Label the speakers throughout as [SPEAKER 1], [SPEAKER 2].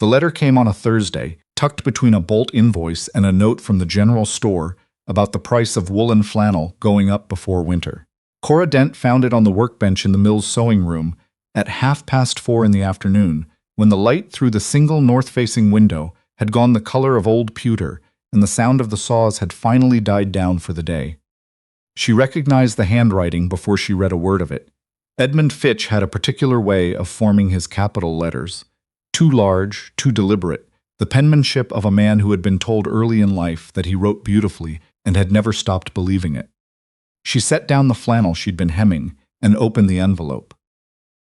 [SPEAKER 1] The letter came on a Thursday, tucked between a Bolt invoice and a note from the general store about the price of woolen flannel going up before winter. Cora Dent found it on the workbench in the mill's sewing room at 4:30 in the afternoon, when the light through the single north-facing window had gone the color of old pewter and the sound of the saws had finally died down for the day. She recognized the handwriting before she read a word of it. Edmund Fitch had a particular way of forming his capital letters. Too large, too deliberate, the penmanship of a man who had been told early in life that he wrote beautifully and had never stopped believing it. She set down the flannel she'd been hemming and opened the envelope.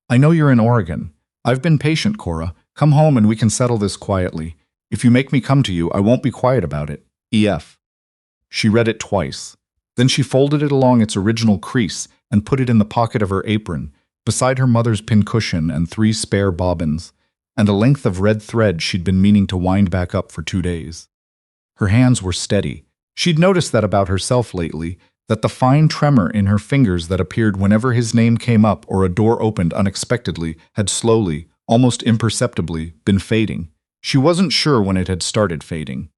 [SPEAKER 1] "I know you're in Oregon. I've been patient, Cora. Come home and we can settle this quietly. If you make me come to you, I won't be quiet about it. E.F." She read it twice. Then she folded it along its original crease and put it in the pocket of her apron, beside her mother's pincushion and 3 spare bobbins, and a length of red thread she'd been meaning to wind back up for 2 days. Her hands were steady. She'd noticed that about herself lately, that the fine tremor in her fingers that appeared whenever his name came up or a door opened unexpectedly had slowly, almost imperceptibly, been fading. She wasn't sure when it had started fading.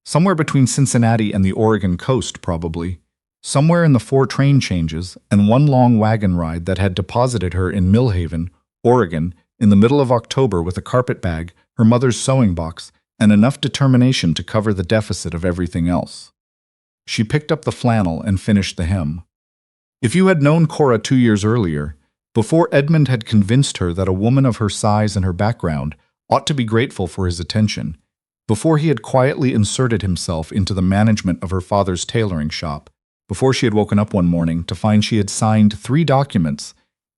[SPEAKER 1] Somewhere between Cincinnati and the Oregon coast, probably. Somewhere in the 4 train changes and 1 long wagon ride that had deposited her in Millhaven, Oregon, in the middle of October with a carpetbag, her mother's sewing box, and enough determination to cover the deficit of everything else. She picked up the flannel and finished the hem. If you had known Cora 2 years earlier, before Edmund had convinced her that a woman of her size and her background ought to be grateful for his attention, before he had quietly inserted himself into the management of her father's tailoring shop, before she had woken up one morning to find she had signed 3 documents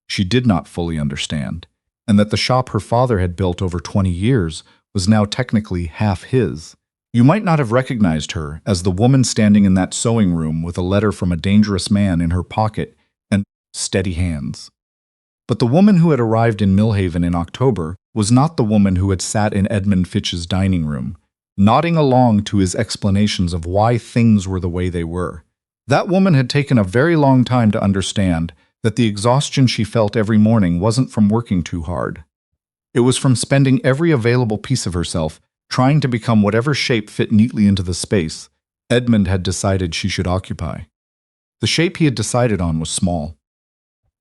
[SPEAKER 1] she did not fully understand, and that the shop her father had built over 20 years was now technically half his, you might not have recognized her as the woman standing in that sewing room with a letter from a dangerous man in her pocket and steady hands. But the woman who had arrived in Millhaven in October was not the woman who had sat in Edmund Fitch's dining room, nodding along to his explanations of why things were the way they were. That woman had taken a very long time to understand that the exhaustion she felt every morning wasn't from working too hard. It was from spending every available piece of herself trying to become whatever shape fit neatly into the space Edmund had decided she should occupy. The shape he had decided on was small.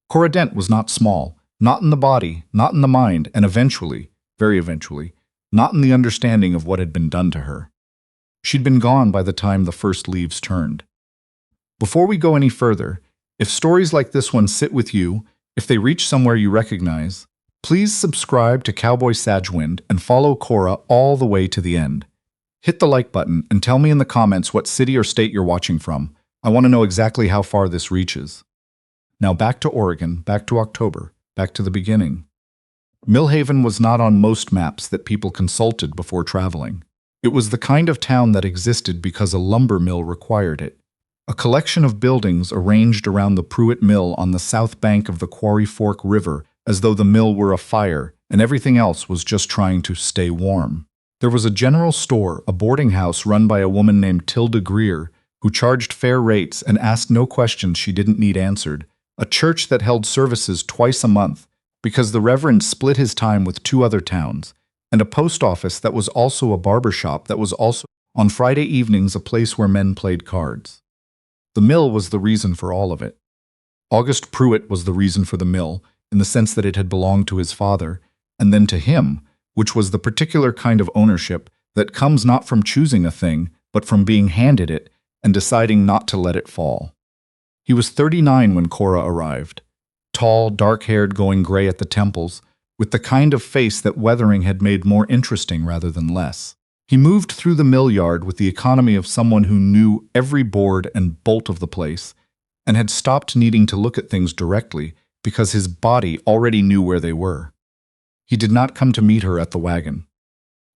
[SPEAKER 1] Cora Dent was not small, not in the body, not in the mind, and eventually, very eventually, not in the understanding of what had been done to her. She'd been gone by the time the first leaves turned. Before we go any further, if stories like this one sit with you, if they reach somewhere you recognize, please subscribe to Cowboy Sajwind and follow Cora all the way to the end. Hit the like button and tell me in the comments what city or state you're watching from. I want to know exactly how far this reaches. Now back to Oregon, back to October, back to the beginning. Millhaven was not on most maps that people consulted before traveling. It was the kind of town that existed because a lumber mill required it. A collection of buildings arranged around the Pruitt Mill on the south bank of the Quarry Fork River, as though the mill were afire and everything else was just trying to stay warm. There was a general store, a boarding house run by a woman named Tilda Greer, who charged fair rates and asked no questions she didn't need answered, a church that held services twice a month because the Reverend split his time with 2 other towns, and a post office that was also a barber shop that was also, on Friday evenings, a place where men played cards. The mill was the reason for all of it. August Pruitt was the reason for the mill, in the sense that it had belonged to his father, and then to him, which was the particular kind of ownership that comes not from choosing a thing, but from being handed it and deciding not to let it fall. He was 39 when Cora arrived, tall, dark-haired, going gray at the temples, with the kind of face that weathering had made more interesting rather than less. He moved through the mill yard with the economy of someone who knew every board and bolt of the place, and had stopped needing to look at things directly because his body already knew where they were. He did not come to meet her at the wagon.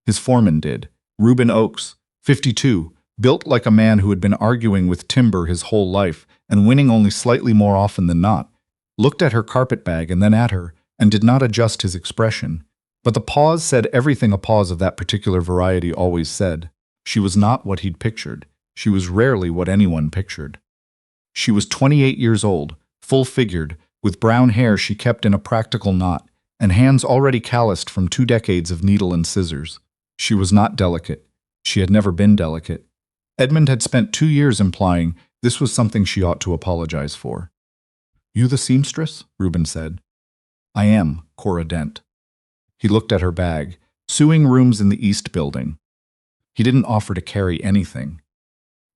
[SPEAKER 1] His foreman did, Reuben Oakes, 52, built like a man who had been arguing with timber his whole life and winning only slightly more often than not, looked at her carpetbag and then at her, and did not adjust his expression. But the pause said everything a pause of that particular variety always said. She was not what he'd pictured. She was rarely what anyone pictured. She was 28 years old, full-figured, with brown hair she kept in a practical knot, and hands already calloused from 2 decades of needle and scissors. She was not delicate. She had never been delicate. Edmund had spent 2 years implying this was something she ought to apologize for. "You the seamstress?" Reuben said. "I am, Cora Dent." He looked at her bag, sewing rooms in the East Building. He didn't offer to carry anything.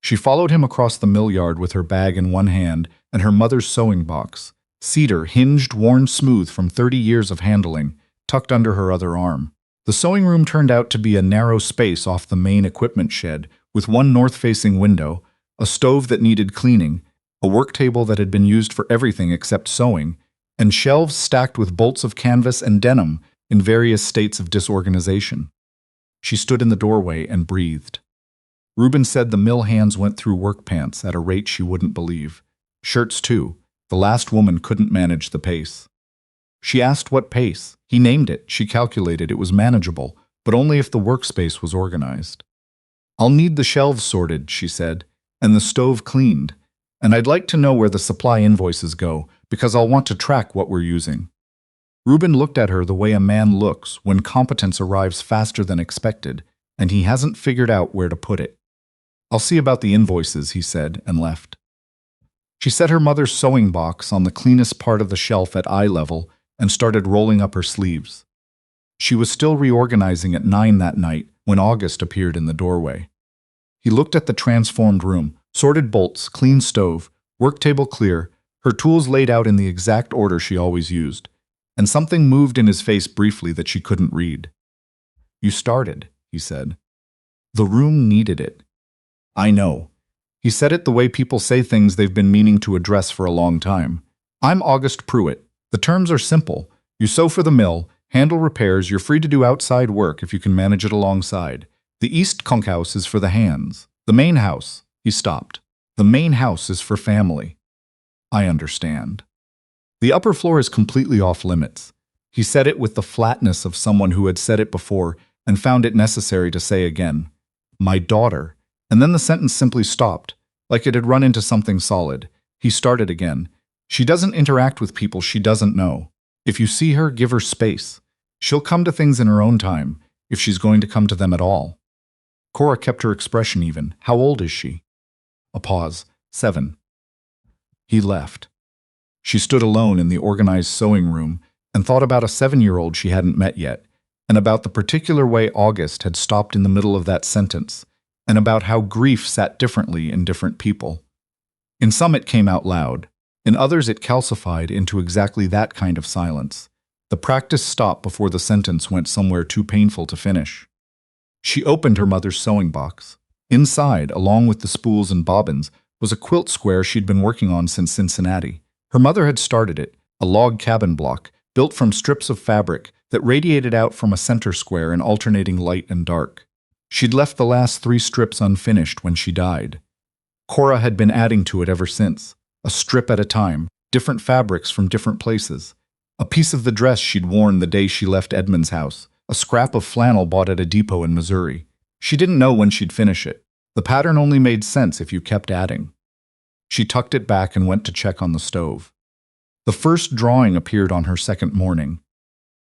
[SPEAKER 1] She followed him across the mill yard with her bag in one hand and her mother's sewing box, cedar, hinged, worn smooth from 30 years of handling, tucked under her other arm. The sewing room turned out to be a narrow space off the main equipment shed, with one north-facing window, a stove that needed cleaning, a work table that had been used for everything except sewing, and shelves stacked with bolts of canvas and denim in various states of disorganization. She stood in the doorway and breathed. Reuben said the mill hands went through work pants at a rate she wouldn't believe. Shirts, too. The last woman couldn't manage the pace. She asked what pace. He named it. She calculated it was manageable, but only if the workspace was organized. "I'll need the shelves sorted," she said, "and the stove cleaned. And I'd like to know where the supply invoices go, because I'll want to track what we're using." Reuben looked at her the way a man looks when competence arrives faster than expected, and he hasn't figured out where to put it. "I'll see about the invoices," he said, and left. She set her mother's sewing box on the cleanest part of the shelf at eye level and started rolling up her sleeves. She was still reorganizing at 9 that night when August appeared in the doorway. He looked at the transformed room, sorted bolts, clean stove, work table clear, her tools laid out in the exact order she always used, and something moved in his face briefly that she couldn't read. "You started," he said. "The room needed it." "I know." He said it the way people say things they've been meaning to address for a long time. "I'm August Pruitt. The terms are simple. You sew for the mill, handle repairs, you're free to do outside work if you can manage it alongside. The East Conkhouse is for the hands. The main house," he stopped. "The main house is for family." "I understand." "The upper floor is completely off limits." He said it with the flatness of someone who had said it before and found it necessary to say again. "My daughter." And then the sentence simply stopped, like it had run into something solid. He started again. "She doesn't interact with people she doesn't know. If you see her, give her space. She'll come to things in her own time, if she's going to come to them at all." Cora kept her expression even. "How old is she?" A pause. 7. He left. She stood alone in the organized sewing room and thought about a 7-year-old she hadn't met yet, and about the particular way August had stopped in the middle of that sentence, and about how grief sat differently in different people. In some it came out loud. In others it calcified into exactly that kind of silence. The practice stopped before the sentence went somewhere too painful to finish. She opened her mother's sewing box. Inside, along with the spools and bobbins, was a quilt square she'd been working on since Cincinnati. Her mother had started it, a log cabin block, built from strips of fabric that radiated out from a center square in alternating light and dark. She'd left the last 3 strips unfinished when she died. Cora had been adding to it ever since, a strip at a time, different fabrics from different places. A piece of the dress she'd worn the day she left Edmund's house, a scrap of flannel bought at a depot in Missouri. She didn't know when she'd finish it. The pattern only made sense if you kept adding. She tucked it back and went to check on the stove. The first drawing appeared on her second morning.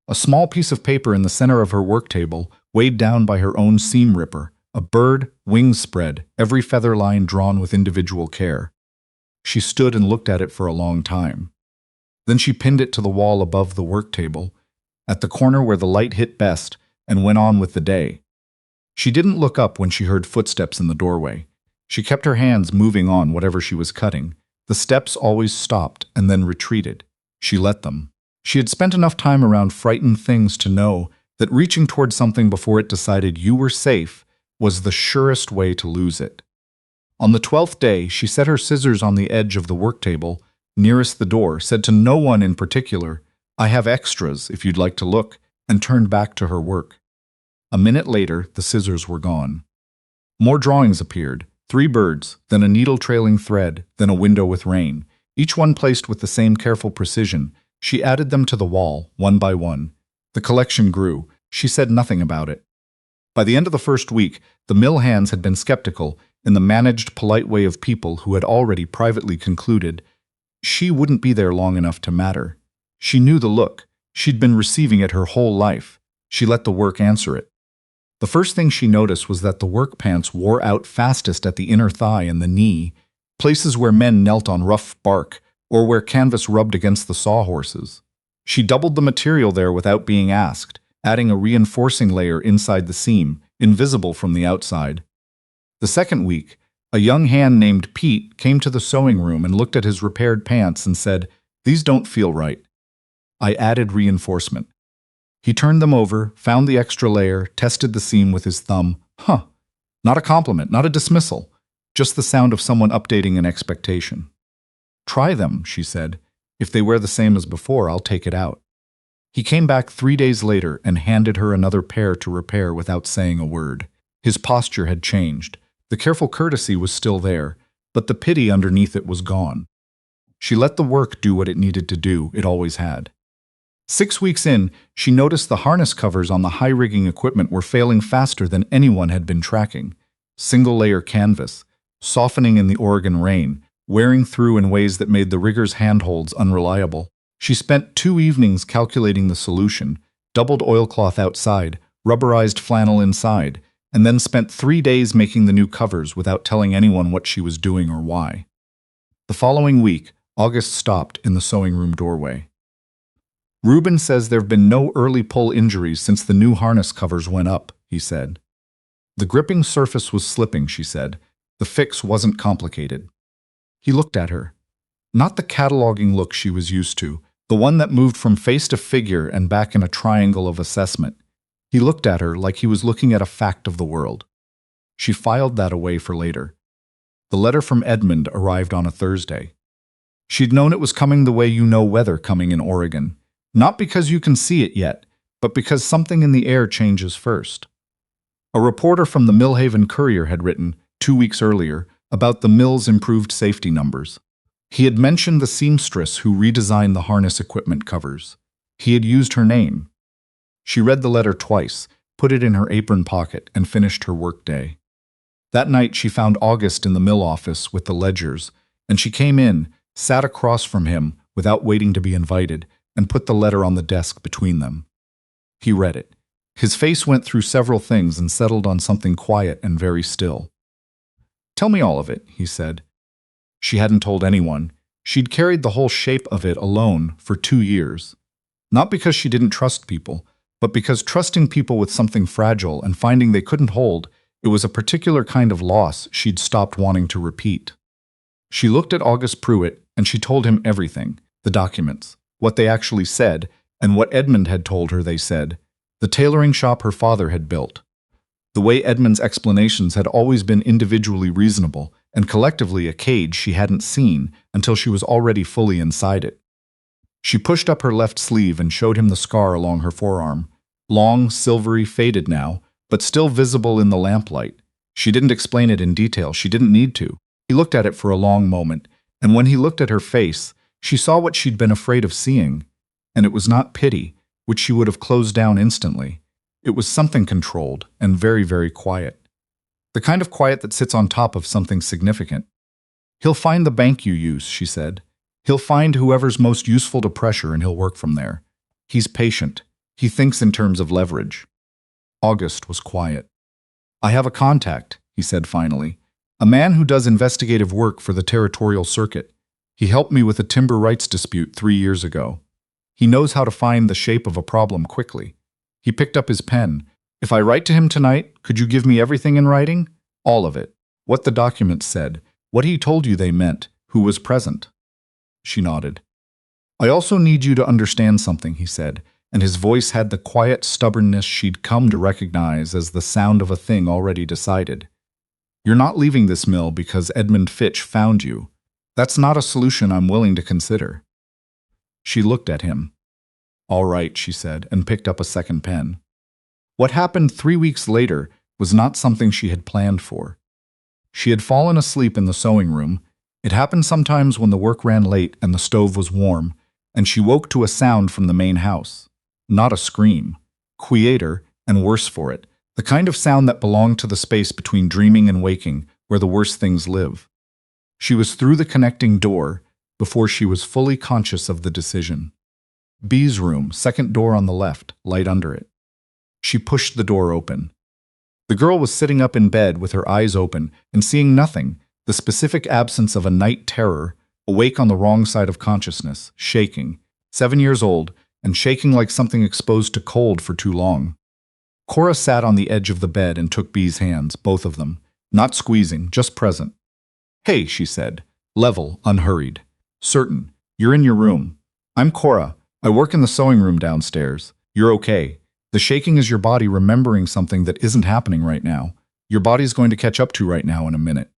[SPEAKER 1] A small piece of paper in the center of her work table, weighed down by her own seam ripper, a bird, wings spread, every feather line drawn with individual care. She stood and looked at it for a long time. Then she pinned it to the wall above the work table, at the corner where the light hit best, and went on with the day. She didn't look up when she heard footsteps in the doorway. She kept her hands moving on whatever she was cutting. The steps always stopped and then retreated. She let them. She had spent enough time around frightened things to know that reaching toward something before it decided you were safe was the surest way to lose it. On the 12th day, she set her scissors on the edge of the work table, nearest the door, said to no one in particular, "I have extras if you'd like to look," and turned back to her work. A minute later, the scissors were gone. More drawings appeared, 3 birds, then a needle-trailing thread, then a window with rain, each one placed with the same careful precision. She added them to the wall, one by one. The collection grew. She said nothing about it. By the end of the first week, the mill hands had been skeptical, in the managed, polite way of people who had already privately concluded she wouldn't be there long enough to matter. She knew the look. She'd been receiving it her whole life. She let the work answer it. The first thing she noticed was that the work pants wore out fastest at the inner thigh and the knee, places where men knelt on rough bark or where canvas rubbed against the sawhorses. She doubled the material there without being asked, adding a reinforcing layer inside the seam, invisible from the outside. The second week, a young hand named Pete came to the sewing room and looked at his repaired pants and said, "These don't feel right." I added reinforcement. He turned them over, found the extra layer, tested the seam with his thumb. Huh. Not a compliment, not a dismissal, just the sound of someone updating an expectation. "Try them," she said. "If they wear the same as before, I'll take it out." He came back 3 days later and handed her another pair to repair without saying a word. His posture had changed. The careful courtesy was still there, but the pity underneath it was gone. She let the work do what it needed to do, it always had. 6 weeks in, she noticed the harness covers on the high-rigging equipment were failing faster than anyone had been tracking. Single-layer canvas, softening in the Oregon rain, wearing through in ways that made the riggers' handholds unreliable. She spent 2 evenings calculating the solution, doubled oilcloth outside, rubberized flannel inside, and then spent 3 days making the new covers without telling anyone what she was doing or why. The following week, August stopped in the sewing room doorway. "Reuben says there have been no early pull injuries since the new harness covers went up," he said. "The gripping surface was slipping," she said. "The fix wasn't complicated." He looked at her. Not the cataloging look she was used to, the one that moved from face to figure and back in a triangle of assessment. He looked at her like he was looking at a fact of the world. She filed that away for later. The letter from Edmund arrived on a Thursday. She'd known it was coming the way you know weather coming in Oregon. Not because you can see it yet, but because something in the air changes first. A reporter from the Millhaven Courier had written, 2 weeks earlier, about the mill's improved safety numbers. He had mentioned the seamstress who redesigned the harness equipment covers. He had used her name. She read the letter twice, put it in her apron pocket, and finished her workday. That night she found August in the mill office with the ledgers, and she came in, sat across from him without waiting to be invited, and put the letter on the desk between them. He read it. His face went through several things and settled on something quiet and very still. "Tell me all of it," he said. She hadn't told anyone. She'd carried the whole shape of it alone for 2 years. Not because she didn't trust people, but because trusting people with something fragile and finding they couldn't hold, it was a particular kind of loss she'd stopped wanting to repeat. She looked at August Pruitt and she told him everything, the documents, what they actually said, and what Edmund had told her they said, the tailoring shop her father had built. The way Edmund's explanations had always been individually reasonable, and collectively a cage she hadn't seen until she was already fully inside it. She pushed up her left sleeve and showed him the scar along her forearm. Long, silvery, faded now, but still visible in the lamplight. She didn't explain it in detail, she didn't need to. He looked at it for a long moment, and when he looked at her face, she saw what she'd been afraid of seeing. And it was not pity, which she would have closed down instantly. It was something controlled and very, very quiet. The kind of quiet that sits on top of something significant. "He'll find the bank you use," she said. "He'll find whoever's most useful to pressure and he'll work from there. He's patient. He thinks in terms of leverage." August was quiet. "I have a contact," he said finally. "A man who does investigative work for the territorial circuit. He helped me with a timber rights dispute 3 years ago. He knows how to find the shape of a problem quickly." He picked up his pen. "If I write to him tonight, could you give me everything in writing? All of it. What the documents said, what he told you they meant, who was present." She nodded. "I also need you to understand something," he said, and his voice had the quiet stubbornness she'd come to recognize as the sound of a thing already decided. "You're not leaving this mill because Edmund Fitch found you. That's not a solution I'm willing to consider." She looked at him. "All right," she said, and picked up a second pen. What happened 3 weeks later was not something she had planned for. She had fallen asleep in the sewing room. It happened sometimes when the work ran late and the stove was warm, and she woke to a sound from the main house. Not a scream. Quieter, and worse for it, the kind of sound that belonged to the space between dreaming and waking, where the worst things live. She was through the connecting door before she was fully conscious of the decision. B's room, second door on the left, light under it. She pushed the door open. The girl was sitting up in bed with her eyes open and seeing nothing, the specific absence of a night terror, awake on the wrong side of consciousness, shaking, 7 years old, and shaking like something exposed to cold for too long. Cora sat on the edge of the bed and took B's hands, both of them, not squeezing, just present. "Hey," she said, level, unhurried. "Certain. You're in your room. I'm Cora. I work in the sewing room downstairs. You're okay. The shaking is your body remembering something that isn't happening right now. Your body's going to catch up to right now in a minute."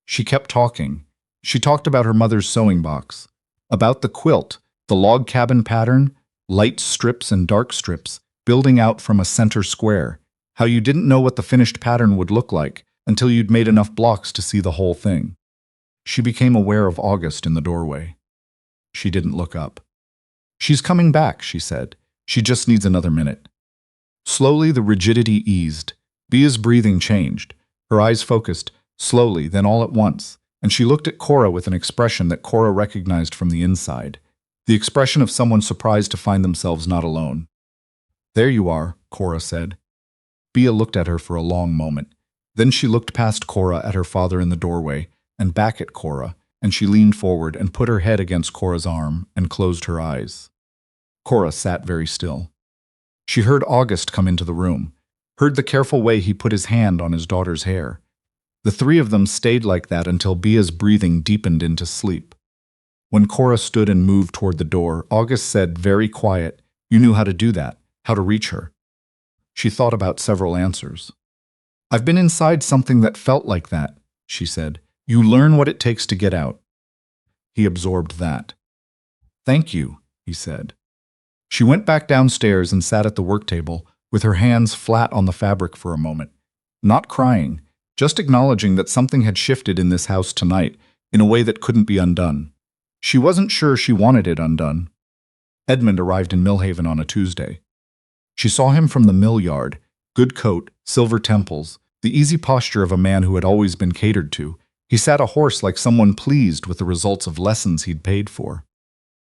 [SPEAKER 1] She kept talking. She talked about her mother's sewing box, about the quilt, the log cabin pattern, light strips and dark strips, building out from a center square, how you didn't know what the finished pattern would look like until you'd made enough blocks to see the whole thing. She became aware of August in the doorway. She didn't look up. "She's coming back," she said. "She just needs another minute." Slowly the rigidity eased. Bia's breathing changed. Her eyes focused, slowly, then all at once, and she looked at Cora with an expression that Cora recognized from the inside, the expression of someone surprised to find themselves not alone. "There you are," Cora said. Bia looked at her for a long moment. Then she looked past Cora at her father in the doorway, and back at Cora, and she leaned forward and put her head against Cora's arm and closed her eyes. Cora sat very still. She heard August come into the room, heard the careful way he put his hand on his daughter's hair. The three of them stayed like that until Bia's breathing deepened into sleep. When Cora stood and moved toward the door, August said, very quiet, "You knew how to do that, how to reach her." She thought about several answers. "I've been inside something that felt like that," she said. "You learn what it takes to get out." He absorbed that. "Thank you," he said. She went back downstairs and sat at the work table, with her hands flat on the fabric for a moment, not crying, just acknowledging that something had shifted in this house tonight in a way that couldn't be undone. She wasn't sure she wanted it undone. Edmund arrived in Millhaven on a Tuesday. She saw him from the mill yard, good coat, silver temples, the easy posture of a man who had always been catered to. He sat a horse like someone pleased with the results of lessons he'd paid for.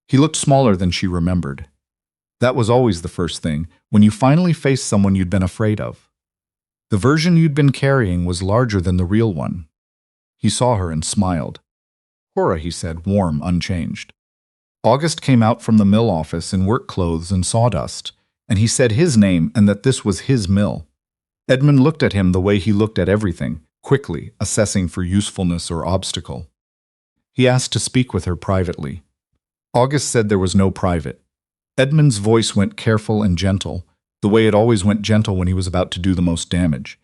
[SPEAKER 1] He looked smaller than she remembered. That was always the first thing, when you finally faced someone you'd been afraid of. The version you'd been carrying was larger than the real one. He saw her and smiled. "Cora," he said, warm, unchanged. August came out from the mill office in work clothes and sawdust, and he said his name and that this was his mill. Edmund looked at him the way he looked at everything, quickly, assessing for usefulness or obstacle. He asked to speak with her privately. August said there was no private. Edmund's voice went careful and gentle, the way it always went gentle when he was about to do the most damage.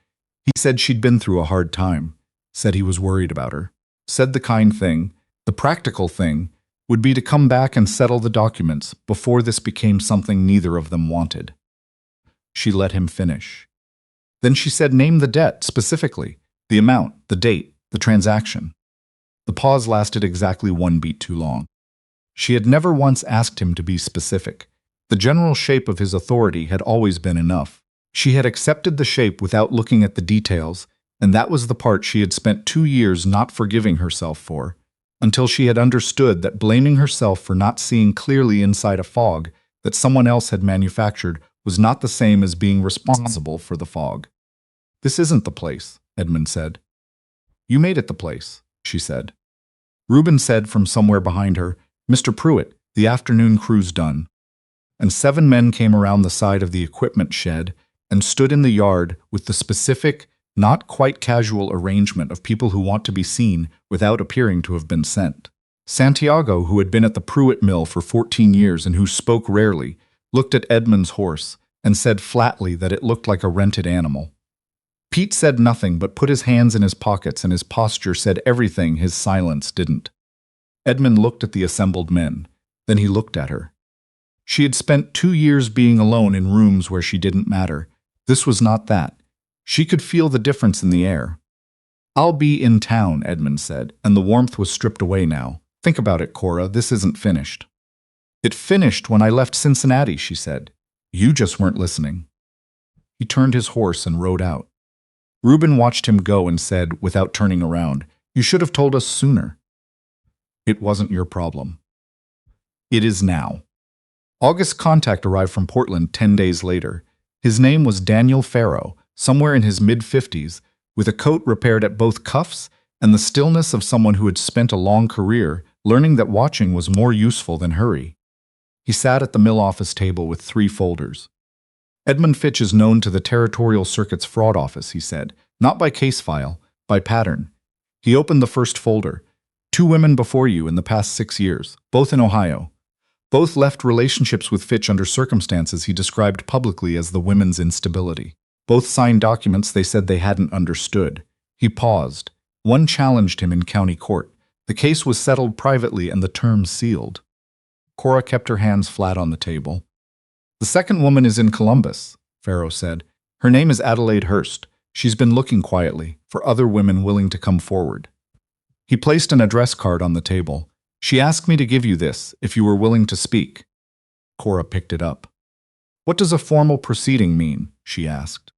[SPEAKER 1] He said she'd been through a hard time, said he was worried about her, said the kind thing, the practical thing, would be to come back and settle the documents before this became something neither of them wanted. She let him finish. Then she said, "Name the debt, specifically, the amount, the date, the transaction." The pause lasted exactly 1 beat too long. She had never once asked him to be specific. The general shape of his authority had always been enough. She had accepted the shape without looking at the details, and that was the part she had spent 2 years not forgiving herself for, until she had understood that blaming herself for not seeing clearly inside a fog that someone else had manufactured was not the same as being responsible for the fog. "This isn't the place," Edmund said. "You made it the place," she said. Reuben said from somewhere behind her, "Mr. Pruitt, the afternoon crew's done." And 7 men came around the side of the equipment shed and stood in the yard with the specific, not quite casual arrangement of people who want to be seen without appearing to have been sent. Santiago, who had been at the Pruitt mill for 14 years and who spoke rarely, looked at Edmund's horse and said flatly that it looked like a rented animal. Pete said nothing but put his hands in his pockets, and his posture said everything his silence didn't. Edmund looked at the assembled men. Then he looked at her. She had spent 2 years being alone in rooms where she didn't matter. This was not that. She could feel the difference in the air. "I'll be in town," Edmund said, and the warmth was stripped away now. "Think about it, Cora, this isn't finished." "It finished when I left Cincinnati," she said. "You just weren't listening." He turned his horse and rode out. Reuben watched him go and said, without turning around, "You should have told us sooner." "It wasn't your problem." "It is now." August's contact arrived from Portland 10 days later. His name was Daniel Farrow, somewhere in his mid-50s, with a coat repaired at both cuffs and the stillness of someone who had spent a long career learning that watching was more useful than hurry. He sat at the mill office table with 3 folders. Edmund Fitch is known to the Territorial Circuit's fraud office, he said, not by case file, by pattern. He opened the first folder. 2 women before you in the past 6 years, both in Ohio. Both left relationships with Fitch under circumstances he described publicly as the women's instability. Both signed documents they said they hadn't understood. He paused. One challenged him in county court. The case was settled privately and the terms sealed. Cora kept her hands flat on the table. The second woman is in Columbus, Farrow said. Her name is Adelaide Hurst. She's been looking quietly for other women willing to come forward. He placed an address card on the table. She asked me to give you this, if you were willing to speak. Cora picked it up. What does a formal proceeding mean? She asked.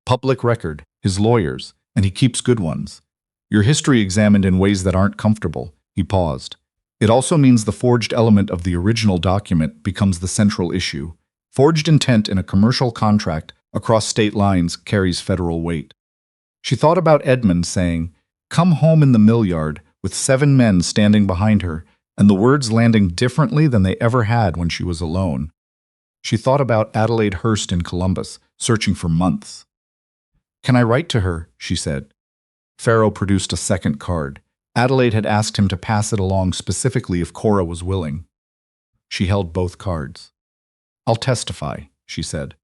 [SPEAKER 1] Public record, his lawyers, and he keeps good ones. Your history examined in ways that aren't comfortable. He paused. It also means the forged element of the original document becomes the central issue. Forged intent in a commercial contract across state lines carries federal weight. She thought about Edmund saying, "Come home in the mill yard," with 7 men standing behind her, and the words landing differently than they ever had when she was alone. She thought about Adelaide Hurst in Columbus, searching for months. "Can I write to her?" she said. Farrow produced a second card. Adelaide had asked him to pass it along specifically if Cora was willing. She held both cards. "I'll testify," she said.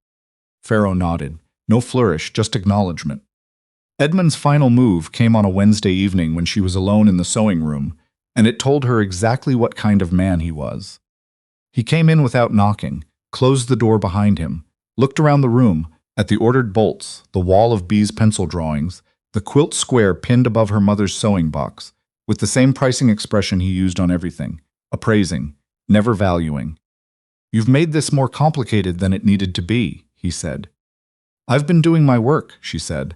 [SPEAKER 1] Farrow nodded. No flourish, just acknowledgement. Edmund's final move came on a Wednesday evening when she was alone in the sewing room, and it told her exactly what kind of man he was. He came in without knocking, closed the door behind him, looked around the room, at the ordered bolts, the wall of B's pencil drawings, the quilt square pinned above her mother's sewing box, with the same pricing expression he used on everything, appraising, never valuing. "You've made this more complicated than it needed to be," he said. "I've been doing my work," she said.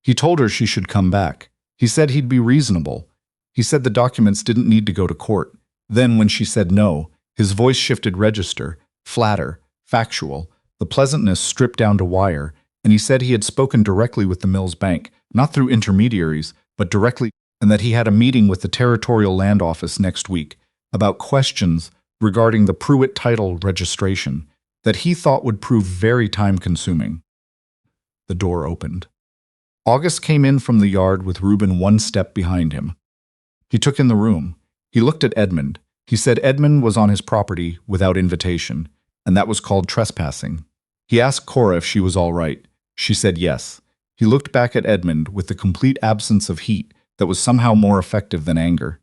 [SPEAKER 1] He told her she should come back. He said he'd be reasonable. He said the documents didn't need to go to court. Then, when she said no, his voice shifted register, flatter, factual, the pleasantness stripped down to wire, and he said he had spoken directly with the mill's bank, not through intermediaries, but directly, and that he had a meeting with the Territorial Land Office next week about questions regarding the Pruitt title registration that he thought would prove very time-consuming. The door opened. August came in from the yard with Reuben 1 step behind him. He took in the room. He looked at Edmund. He said Edmund was on his property without invitation, and that was called trespassing. He asked Cora if she was all right. She said yes. He looked back at Edmund with the complete absence of heat that was somehow more effective than anger.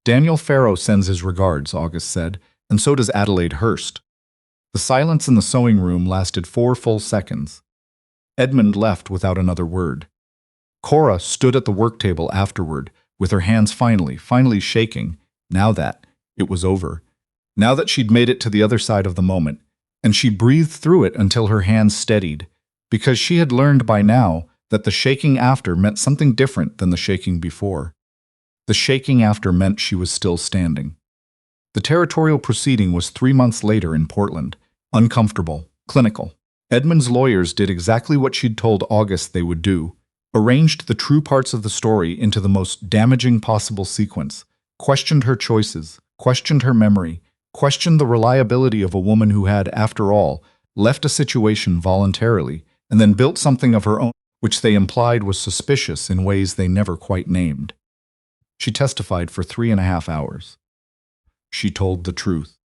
[SPEAKER 1] "Daniel Farrow sends his regards," August said, "and so does Adelaide Hurst." The silence in the sewing room lasted 4 full seconds. Edmund left without another word. Cora stood at the work table afterward, with her hands finally shaking, now that it was over, now that she'd made it to the other side of the moment, and she breathed through it until her hands steadied, because she had learned by now that the shaking after meant something different than the shaking before. The shaking after meant she was still standing. The territorial proceeding was 3 months later in Portland, uncomfortable, clinical. Edmund's lawyers did exactly what she'd told August they would do, arranged the true parts of the story into the most damaging possible sequence, questioned her choices, questioned her memory, questioned the reliability of a woman who had, after all, left a situation voluntarily, and then built something of her own, which they implied was suspicious in ways they never quite named. She testified for 3.5 hours. She told the truth.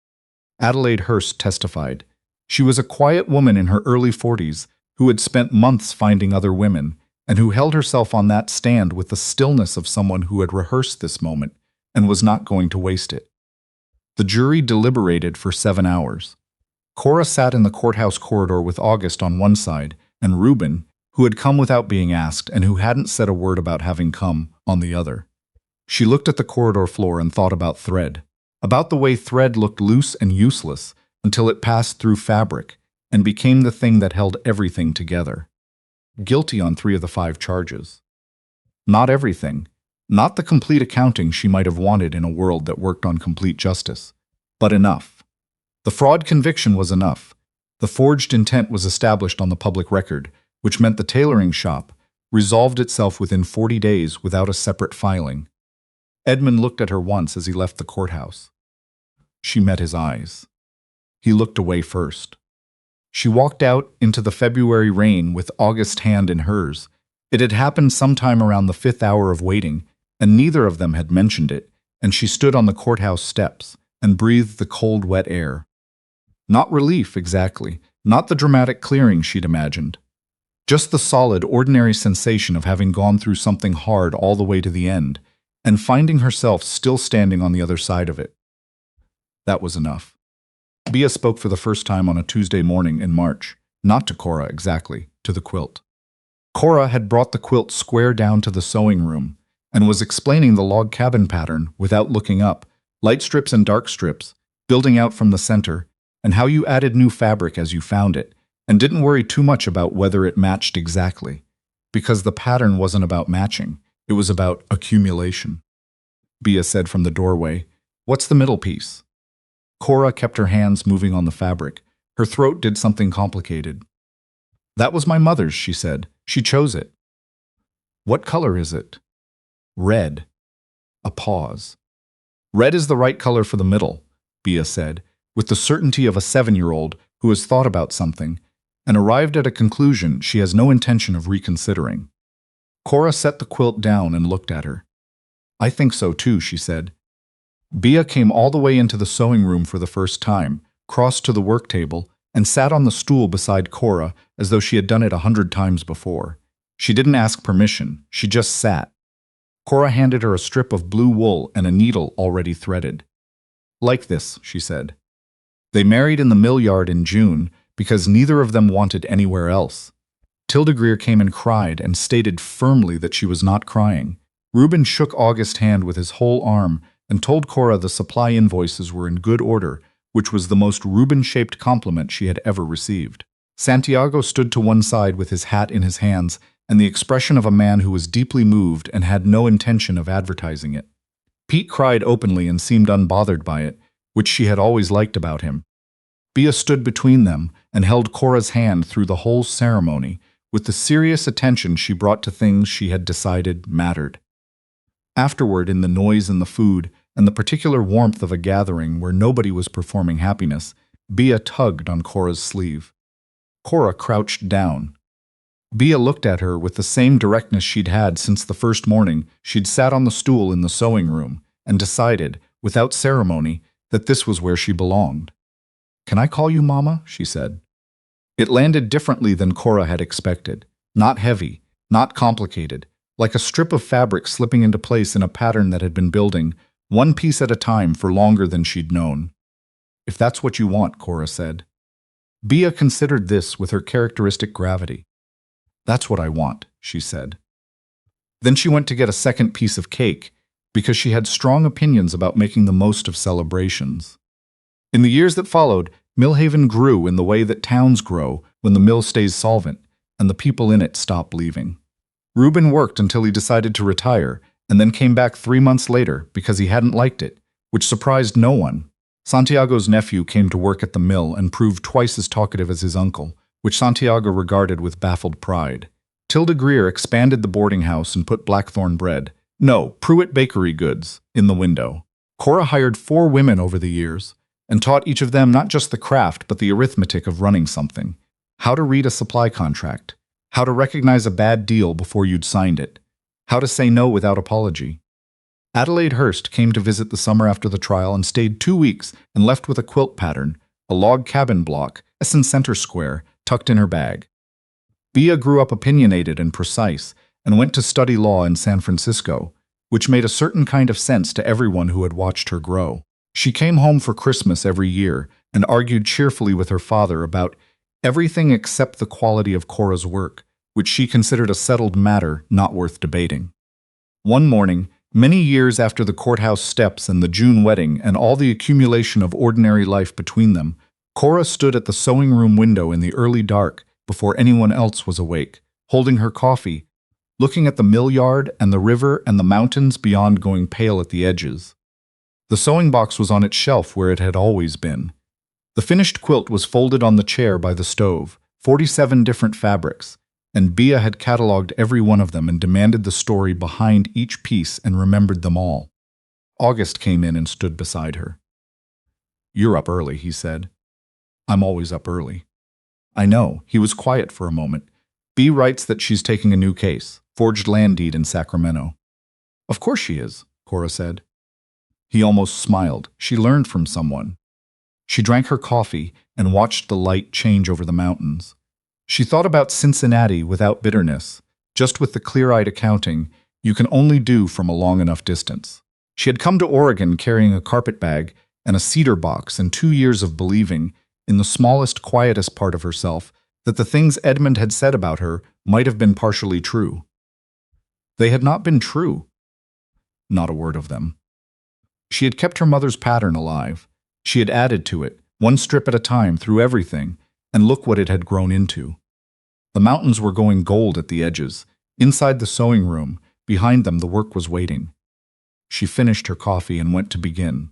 [SPEAKER 1] Adelaide Hurst testified. She was a quiet woman in her early 40s who had spent months finding other women, and who held herself on that stand with the stillness of someone who had rehearsed this moment and was not going to waste it. The jury deliberated for 7 hours. Cora sat in the courthouse corridor with August on one side, and Reuben, who had come without being asked and who hadn't said a word about having come, on the other. She looked at the corridor floor and thought about thread, about the way thread looked loose and useless until it passed through fabric and became the thing that held everything together. Guilty on 3 of the 5 charges. Not everything, not the complete accounting she might have wanted in a world that worked on complete justice, but enough. The fraud conviction was enough. The forged intent was established on the public record, which meant the tailoring shop resolved itself within 40 days without a separate filing. Edmund looked at her once as he left the courthouse. She met his eyes. He looked away first. She walked out into the February rain with August's hand in hers. It had happened sometime around the 5th hour of waiting, and neither of them had mentioned it, and she stood on the courthouse steps and breathed the cold, wet air. Not relief, exactly, not the dramatic clearing she'd imagined. Just the solid, ordinary sensation of having gone through something hard all the way to the end, and finding herself still standing on the other side of it. That was enough. Bea spoke for the first time on a Tuesday morning in March, not to Cora exactly, to the quilt. Cora had brought the quilt square down to the sewing room, and was explaining the log cabin pattern without looking up, light strips and dark strips, building out from the center, and how you added new fabric as you found it, and didn't worry too much about whether it matched exactly, because the pattern wasn't about matching, it was about accumulation. Bea said from the doorway, "What's the middle piece?" Cora kept her hands moving on the fabric. Her throat did something complicated. "That was my mother's," she said. "She chose it." "What color is it?" "Red." A pause. "Red is the right color for the middle," Bea said, with the certainty of a 7-year-old who has thought about something and arrived at a conclusion she has no intention of reconsidering. Cora set the quilt down and looked at her. "I think so too," she said. Bea came all the way into the sewing room for the first time, crossed to the work table, and sat on the stool beside Cora as though she had done it 100 times before. She didn't ask permission, she just sat. Cora handed her a strip of blue wool and a needle already threaded. "Like this," she said. They married in the mill yard in June because neither of them wanted anywhere else. Tilda Greer came and cried and stated firmly that she was not crying. Reuben shook August's hand with his whole arm and told Cora the supply invoices were in good order, which was the most Reuben-shaped compliment she had ever received. Santiago stood to one side with his hat in his hands and the expression of a man who was deeply moved and had no intention of advertising it. Pete cried openly and seemed unbothered by it, which she had always liked about him. Bea stood between them and held Cora's hand through the whole ceremony, with the serious attention she brought to things she had decided mattered. Afterward, in the noise and the food, and the particular warmth of a gathering where nobody was performing happiness, Bea tugged on Cora's sleeve. Cora crouched down. Bea looked at her with the same directness she'd had since the first morning she'd sat on the stool in the sewing room, and decided, without ceremony, that this was where she belonged. "Can I call you Mama?" she said. It landed differently than Cora had expected. Not heavy, not complicated, like a strip of fabric slipping into place in a pattern that had been building, one piece at a time for longer than she'd known. "If that's what you want," Cora said. Bea considered this with her characteristic gravity. "That's what I want," she said. Then she went to get a second piece of cake, because she had strong opinions about making the most of celebrations. In the years that followed, Millhaven grew in the way that towns grow when the mill stays solvent and the people in it stop leaving. Reuben worked until he decided to retire, and then came back 3 months later because he hadn't liked it, which surprised no one. Santiago's nephew came to work at the mill and proved twice as talkative as his uncle, which Santiago regarded with baffled pride. Tilda Greer expanded the boarding house and put blackthorn bread, no, Pruitt bakery goods, in the window. Cora hired 4 women over the years, and taught each of them not just the craft but the arithmetic of running something. How to read a supply contract. How to recognize a bad deal before you'd signed it. How to say no without apology. Adelaide Hurst came to visit the summer after the trial and stayed 2 weeks and left with a quilt pattern, a log cabin block, in center square, tucked in her bag. Bea grew up opinionated and precise and went to study law in San Francisco, which made a certain kind of sense to everyone who had watched her grow. She came home for Christmas every year and argued cheerfully with her father about everything except the quality of Cora's work, which she considered a settled matter not worth debating. One morning, many years after the courthouse steps and the June wedding and all the accumulation of ordinary life between them, Cora stood at the sewing room window in the early dark before anyone else was awake, holding her coffee, looking at the mill yard and the river and the mountains beyond going pale at the edges. The sewing box was on its shelf where it had always been. The finished quilt was folded on the chair by the stove, 47 different fabrics, and Bea had catalogued every one of them and demanded the story behind each piece and remembered them all. August came in and stood beside her. "You're up early," he said. "I'm always up early." "I know." He was quiet for a moment. "Bea writes that she's taking a new case, forged land deed in Sacramento." "Of course she is," Cora said. He almost smiled. She learned from someone. She drank her coffee and watched the light change over the mountains. She thought about Cincinnati without bitterness, just with the clear-eyed accounting you can only do from a long enough distance. She had come to Oregon carrying a carpetbag and a cedar box and 2 years of believing, in the smallest, quietest part of herself, that the things Edmund had said about her might have been partially true. They had not been true. Not a word of them. She had kept her mother's pattern alive. She had added to it, one strip at a time, through everything, and look what it had grown into. The mountains were going gold at the edges. Inside the sewing room, behind them, the work was waiting. She finished her coffee and went to begin.